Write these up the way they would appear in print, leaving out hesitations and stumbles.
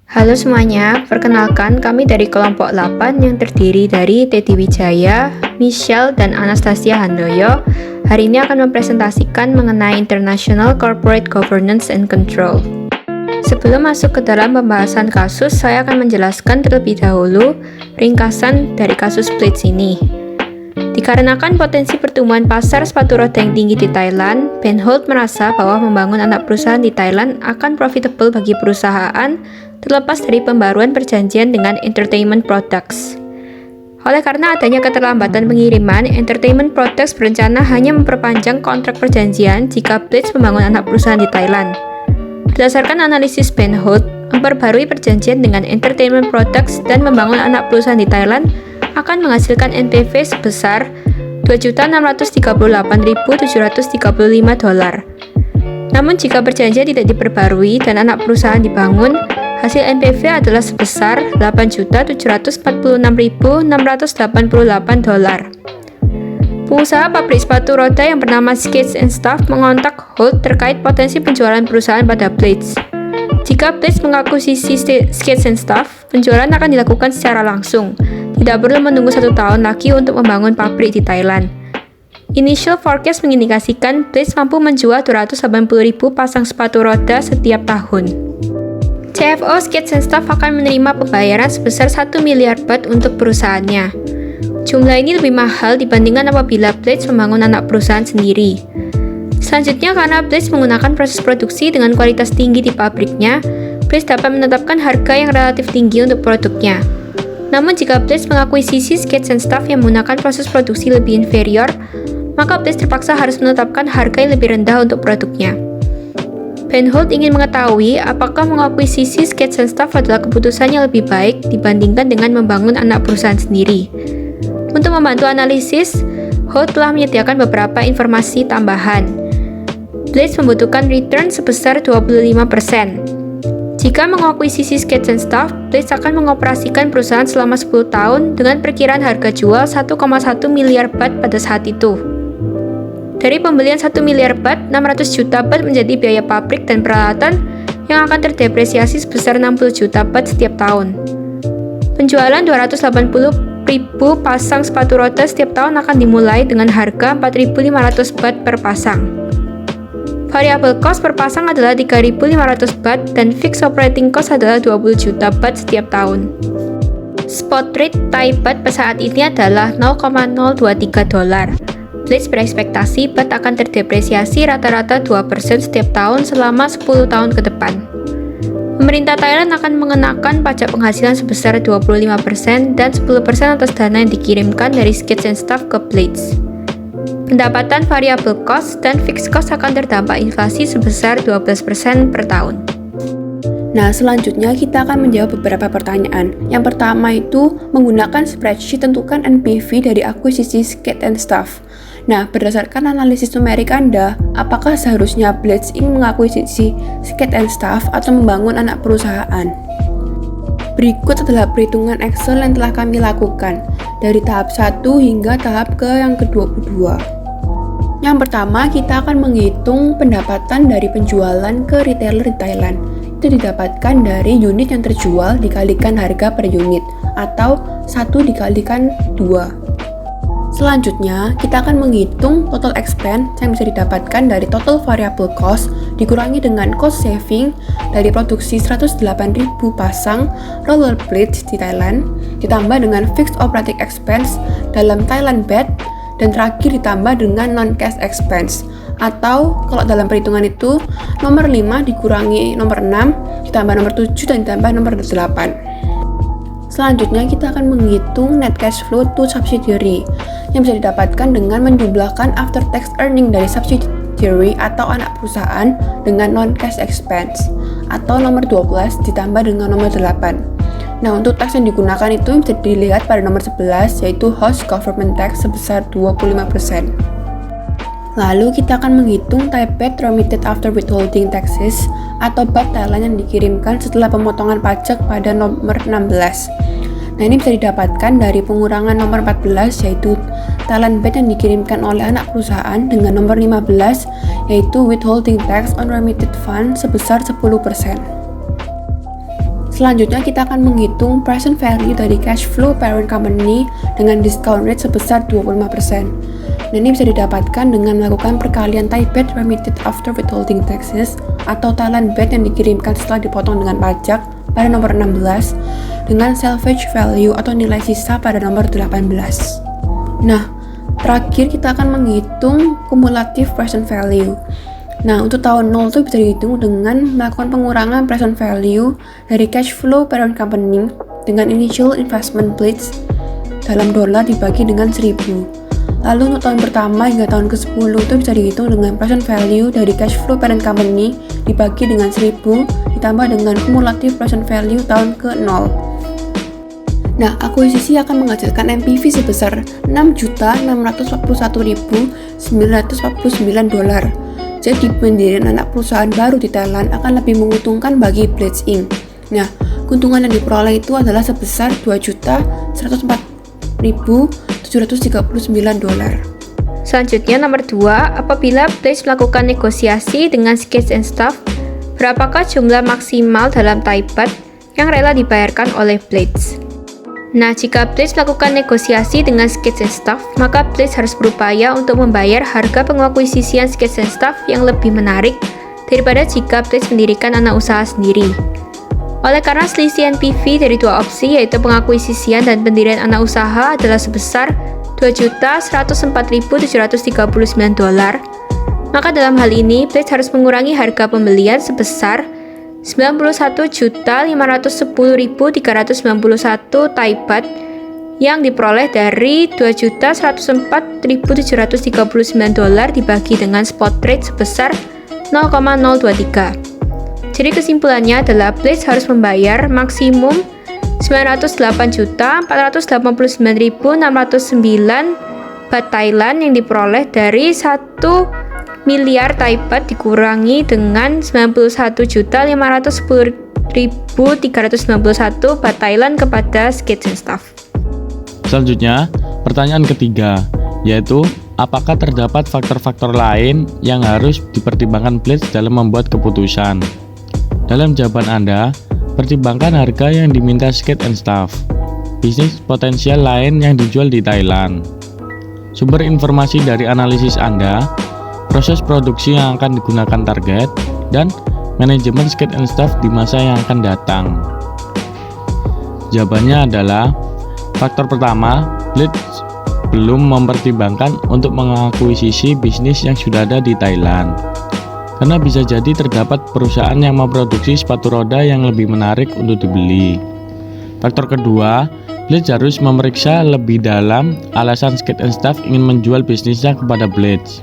Halo semuanya, perkenalkan kami dari kelompok 8 yang terdiri dari Teddy Wijaya, Michelle, dan Anastasia Handoyo. Hari ini akan mempresentasikan mengenai International Corporate Governance and Control. Sebelum masuk ke dalam pembahasan kasus, saya akan menjelaskan terlebih dahulu ringkasan dari kasus Blades ini. Dikarenakan potensi pertumbuhan pasar sepatu roda yang tinggi di Thailand, Ben Holt merasa bahwa membangun anak perusahaan di Thailand akan profitable bagi perusahaan terlepas dari pembaruan perjanjian dengan Entertainment Products. Oleh karena adanya keterlambatan pengiriman, Entertainment Products berencana hanya memperpanjang kontrak perjanjian jika Blades membangun anak perusahaan di Thailand. Berdasarkan analisis Ben Holt, memperbarui perjanjian dengan Entertainment Products dan membangun anak perusahaan di Thailand akan menghasilkan NPV sebesar $2.638.735. Namun jika perjanjian tidak diperbarui dan anak perusahaan dibangun, hasil NPV adalah sebesar $8.746.688. Pengusaha pabrik sepatu roda yang bernama Skates and Stuff mengontak Holt terkait potensi penjualan perusahaan pada Blades. Jika Blades mengakuisisi Skates and Stuff, penjualan akan dilakukan secara langsung. Tidak perlu menunggu 1 tahun lagi untuk membangun pabrik di Thailand. Initial forecast mengindikasikan Blades mampu menjual 280.000 pasang sepatu roda setiap tahun. CFO Skates and Stuff akan menerima pembayaran sebesar 1 miliar baht untuk perusahaannya. Jumlah ini lebih mahal dibandingkan apabila Blades membangun anak perusahaan sendiri. Selanjutnya, karena Blades menggunakan proses produksi dengan kualitas tinggi di pabriknya, Blades dapat menetapkan harga yang relatif tinggi untuk produknya. Namun jika Blades mengakuisisi Skates and Stuff yang menggunakan proses produksi lebih inferior, maka Blades terpaksa harus menetapkan harga yang lebih rendah untuk produknya. Ben Holt ingin mengetahui apakah mengakuisisi Skates and Stuff adalah keputusan yang lebih baik dibandingkan dengan membangun anak perusahaan sendiri. Untuk membantu analisis, Holt telah menyediakan beberapa informasi tambahan. Blades membutuhkan return sebesar 25%. Jika mengakuisisi Skates and Stuff, Blades akan mengoperasikan perusahaan selama 10 tahun dengan perkiraan harga jual 1,1 miliar baht pada saat itu. Dari pembelian 1 miliar baht, 600 juta baht menjadi biaya pabrik dan peralatan yang akan terdepresiasi sebesar 60 juta baht setiap tahun. Penjualan 280.000 pasang sepatu roda setiap tahun akan dimulai dengan harga 4.500 baht per pasang. Variable cost per pasang adalah 3.500 baht dan fixed operating cost adalah 20 juta baht setiap tahun. Spot rate Thai baht pada saat ini adalah $0,023. Blades berekspektasi baht akan terdepresiasi rata-rata 2% setiap tahun selama 10 tahun ke depan. Pemerintah Thailand akan mengenakan pajak penghasilan sebesar 25% dan 10% atas dana yang dikirimkan dari Skates and Stuff ke Blades. Pendapatan variable cost dan fixed cost akan terdampak inflasi sebesar 12% per tahun. Nah, selanjutnya kita akan menjawab beberapa pertanyaan. Yang pertama itu menggunakan spreadsheet tentukan NPV dari akuisisi Skates and Stuff. Nah, berdasarkan analisis numerik Anda, apakah seharusnya Blades ingin mengakuisisi Skates and Stuff atau membangun anak perusahaan? Berikut adalah perhitungan Excel yang telah kami lakukan dari tahap 1 hingga tahap yang ke-22. Yang pertama, kita akan menghitung pendapatan dari penjualan ke retailer di Thailand. Itu didapatkan dari unit yang terjual dikalikan harga per unit, atau 1 dikalikan 2. Selanjutnya, kita akan menghitung total expense yang bisa didapatkan dari total variable cost dikurangi dengan cost saving dari produksi 108.000 pasang rollerblades di Thailand, ditambah dengan fixed operating expense dalam Thailand baht, dan terakhir ditambah dengan non-cash expense, atau kalau dalam perhitungan itu nomor 5 dikurangi nomor 6 ditambah nomor 7 dan ditambah nomor 8. Selanjutnya kita akan menghitung net cash flow to subsidiary yang bisa didapatkan dengan menjumlahkan after tax earning dari subsidiary atau anak perusahaan dengan non-cash expense, atau nomor 12 ditambah dengan nomor 8. Nah, untuk tax yang digunakan itu bisa dilihat pada nomor 11, yaitu host government tax sebesar 25%. Lalu kita akan menghitung type baht remitted after withholding taxes atau baht Thailand yang dikirimkan setelah pemotongan pajak pada nomor 16. Nah, ini bisa didapatkan dari pengurangan nomor 14, yaitu Thailand baht yang dikirimkan oleh anak perusahaan, dengan nomor 15, yaitu withholding tax on remitted fund sebesar 10%. Selanjutnya kita akan menghitung present value dari cash flow parent company dengan discount rate sebesar 25%. Dan ini bisa didapatkan dengan melakukan perkalian Thai baht remitted after withholding taxes atau Thailand baht yang dikirimkan setelah dipotong dengan pajak pada nomor 16 dengan salvage value atau nilai sisa pada nomor 18. Nah, terakhir kita akan menghitung cumulative present value. Nah, untuk tahun 0 itu bisa dihitung dengan melakukan pengurangan present value dari cash flow parent company dengan initial investment pledge dalam dolar dibagi dengan 1000. Lalu untuk tahun pertama hingga tahun ke-10 itu bisa dihitung dengan present value dari cash flow parent company dibagi dengan 1000 ditambah dengan cumulative present value tahun ke-0. Nah, akuisisi akan menghasilkan NPV sebesar $6.641.949. Jadi, pendirian anak perusahaan baru di Thailand akan lebih menguntungkan bagi Blades Inc. Nah, keuntungan yang diperoleh itu adalah sebesar $2.104.739. Selanjutnya nomor 2, apabila Blades melakukan negosiasi dengan Skates and Staff, berapakah jumlah maksimal dalam Thai baht yang rela dibayarkan oleh Blades? Nah, jika Blades melakukan negosiasi dengan Skates and Staff, maka Blades harus berupaya untuk membayar harga pengakuisisian Skates and Staff yang lebih menarik daripada jika Blades mendirikan anak usaha sendiri. Oleh karena selisih NPV dari dua opsi, yaitu pengakuisisian dan pendirian anak usaha adalah sebesar $2.104.739, maka dalam hal ini Blades harus mengurangi harga pembelian sebesar $91.510.391 Thai baht yang diperoleh dari $2.104.739 dibagi dengan spot rate sebesar 0,023. Jadi kesimpulannya adalah Blades harus membayar maksimum $908.489.609 baht Thailand yang diperoleh dari 1 miliar Thai baht dikurangi dengan 91.510.391 baht Thailand kepada Skates and Staff. Selanjutnya, pertanyaan ketiga, yaitu apakah terdapat faktor-faktor lain yang harus dipertimbangkan Blades dalam membuat keputusan? Dalam jawaban Anda, pertimbangkan harga yang diminta Skates and Staff, bisnis potensial lain yang dijual di Thailand, sumber informasi dari analisis Anda, proses produksi yang akan digunakan target, dan manajemen Skates and Staff di masa yang akan datang. Jawabannya adalah faktor pertama, Blades belum mempertimbangkan untuk mengakuisisi bisnis yang sudah ada di Thailand, karena bisa jadi terdapat perusahaan yang memproduksi sepatu roda yang lebih menarik untuk dibeli. Faktor kedua, Blades harus memeriksa lebih dalam alasan Skates and Staff ingin menjual bisnisnya kepada Blades.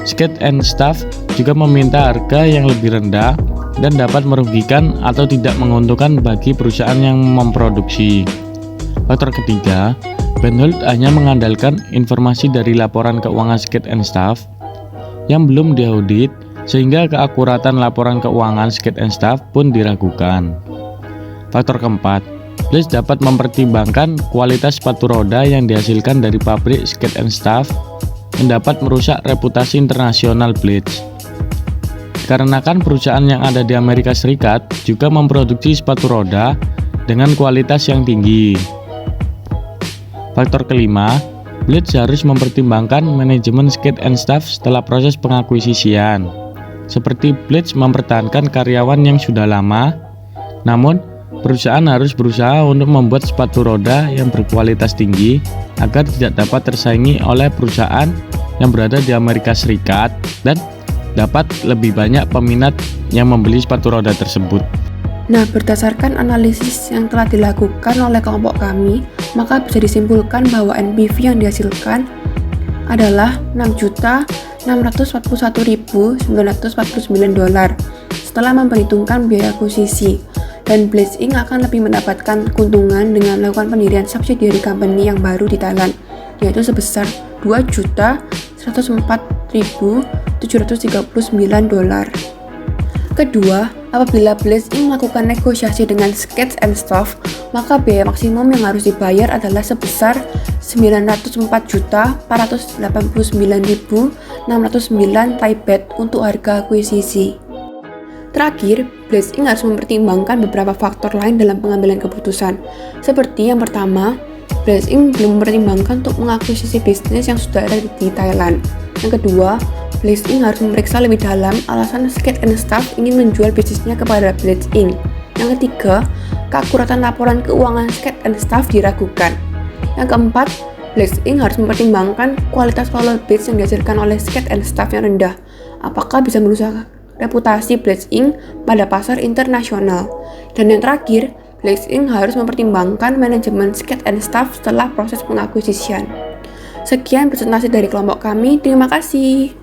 Skates and Staff juga meminta harga yang lebih rendah dan dapat merugikan atau tidak menguntungkan bagi perusahaan yang memproduksi. Faktor ketiga, Benhold hanya mengandalkan informasi dari laporan keuangan Skates and Staff yang belum diaudit, sehingga keakuratan laporan keuangan Skates and Staff pun diragukan. Faktor keempat, Blades dapat mempertimbangkan kualitas sepatu roda yang dihasilkan dari pabrik Skates and Staff yang dapat merusak reputasi internasional Blades. Karena kan perusahaan yang ada di Amerika Serikat juga memproduksi sepatu roda dengan kualitas yang tinggi. Faktor kelima, Blades harus mempertimbangkan manajemen Skates and Staff setelah proses pengakuisisian, seperti Blades mempertahankan karyawan yang sudah lama, namun perusahaan harus berusaha untuk membuat sepatu roda yang berkualitas tinggi agar tidak dapat tersaingi oleh perusahaan yang berada di Amerika Serikat dan dapat lebih banyak peminat yang membeli sepatu roda tersebut. Nah, berdasarkan analisis yang telah dilakukan oleh kelompok kami, maka bisa disimpulkan bahwa NPV yang dihasilkan adalah $6.641.949 setelah memperhitungkan biaya akuisisi. Dan Blades Inc. akan lebih mendapatkan keuntungan dengan melakukan pendirian subsidiary company yang baru di Thailand, yaitu sebesar $2.104.739. Kedua, apabila Blades Inc. melakukan negosiasi dengan Skates and Staff, maka biaya maksimum yang harus dibayar adalah sebesar $904.489.609 Thai baht untuk harga akuisisi. Terakhir, Blitz Inc. harus mempertimbangkan beberapa faktor lain dalam pengambilan keputusan. Seperti yang pertama, Blitz Inc. belum mempertimbangkan untuk mengakuisisi bisnis yang sudah ada di Thailand. Yang kedua, Blitz Inc. harus memeriksa lebih dalam alasan Skate and Staff ingin menjual bisnisnya kepada Blitz Inc. Yang ketiga, keakuratan laporan keuangan Skate and Staff diragukan. Yang keempat, Blitz Inc. harus mempertimbangkan kualitas rollerblades yang dihasilkan oleh Skate and Staff yang rendah. Apakah bisa merusak reputasi Blitz Inc. pada pasar internasional? Dan yang terakhir, Blitz Inc. harus mempertimbangkan manajemen Skate and Staff setelah proses pengakuisisian. Sekian presentasi dari kelompok kami, terima kasih.